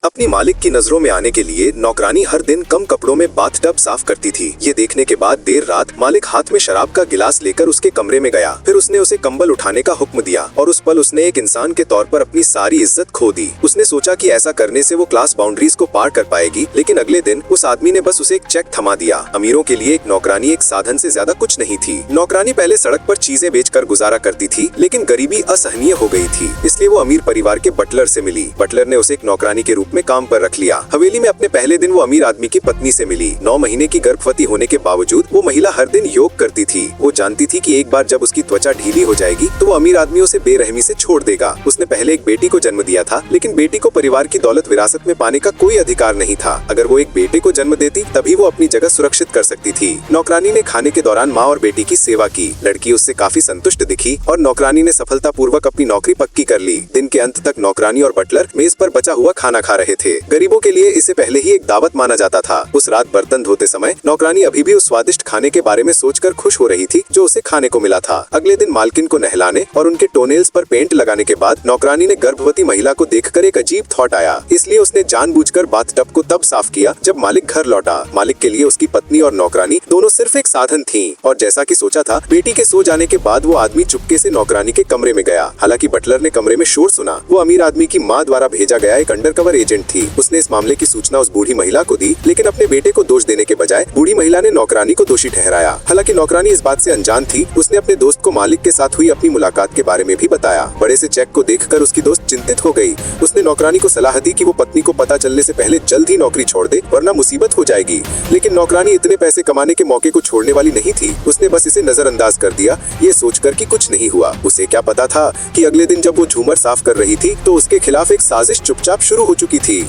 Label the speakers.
Speaker 1: अपनी मालिक की नजरों में आने के लिए नौकरानी हर दिन कम कपड़ों में बाथटब साफ करती थी। ये देखने के बाद देर रात मालिक हाथ में शराब का गिलास लेकर उसके कमरे में गया। फिर उसने उसे कंबल उठाने का हुक्म दिया और उस पल उसने एक इंसान के तौर पर अपनी सारी इज्जत खो दी। उसने सोचा कि ऐसा करने से वो क्लास बाउंड्रीज को पार कर पाएगी, लेकिन अगले दिन उस आदमी ने बस उसे एक चेक थमा दिया। अमीरों के लिए एक नौकरानी एक साधन से ज्यादा कुछ नहीं थी। नौकरानी पहले सड़क पर चीजें बेचकर गुजारा करती थी, लेकिन गरीबी असहनीय हो गई थी, इसलिए वो अमीर परिवार के बटलर से मिली। बटलर ने उसे एक नौकरानी के रूप में काम पर रख लिया। हवेली में अपने पहले दिन वो अमीर आदमी की पत्नी से मिली। 9 महीने की गर्भवती होने के बावजूद वो महिला हर दिन योग करती थी। वो जानती थी कि एक बार जब उसकी त्वचा ढीली हो जाएगी तो वो अमीर आदमी उसे बेरहमी से छोड़ देगा। उसने पहले एक बेटी को जन्म दिया था, लेकिन बेटी को परिवार की दौलत विरासत में पाने का कोई अधिकार नहीं था। अगर वो एक बेटे को जन्म देती तभी वो अपनी जगह सुरक्षित कर सकती थी। नौकरानी ने खाने के दौरान माँ और बेटी की सेवा की। लड़की उससे काफी संतुष्ट दिखी और नौकरानी ने सफलतापूर्वक अपनी नौकरी पक्की कर ली। दिन के अंत तक नौकरानी और बटलर मेज पर बचा हुआ खाना खा रहे थे। गरीबों के लिए इसे पहले ही एक दावत माना जाता था। उस रात बर्तन धोते समय नौकरानी अभी भी उस स्वादिष्ट खाने के बारे में सोचकर खुश हो रही थी जो उसे खाने को मिला था। अगले दिन मालकिन को नहलाने और उनके टोनेल्स पर पेंट लगाने के बाद नौकरानी ने गर्भवती महिला को देखकर एक अजीब थॉट आया, इसलिए उसने जानबूझकर बाथटब को तब साफ किया जब मालिक घर लौटा। मालिक के लिए उसकी पत्नी और नौकरानी दोनों सिर्फ एक साधन थीं, और जैसा कि सोचा था, बेटी के सो जाने के बाद वो आदमी चुपके से नौकरानी के कमरे में गया। हालांकि बटलर ने कमरे में शोर सुना। वो अमीर आदमी की माँ द्वारा भेजा गया एक अंडरकवर एजेंट थी। उसने इस मामले की सूचना उस बूढ़ी महिला को दी, लेकिन अपने बेटे को दोष देने के बजाय बूढ़ी महिला ने नौकरानी को दोषी ठहराया। हालांकि नौकरानी इस बात से अनजान थी। उसने अपने दोस्त को मालिक के साथ हुई अपनी मुलाकात के बारे में भी बताया। बड़े से चेक को देखकर उसकी दोस्त चिंतित हो गई। उसने नौकरानी को सलाह दी कि वो पत्नी को पता चलने से पहले जल्द ही नौकरी छोड़ दे, वरना मुसीबत हो जाएगी। लेकिन नौकरानी इतने पैसे कमाने के मौके को छोड़ने वाली नहीं थी। उसने बस इसे नजरअंदाज कर दिया, ये सोचकर कि कुछ नहीं हुआ। उसे क्या पता था कि अगले दिन जब वो झूमर साफ कर रही थी तो उसके खिलाफ एक साजिश चुपचाप शुरू हो चुकी थी।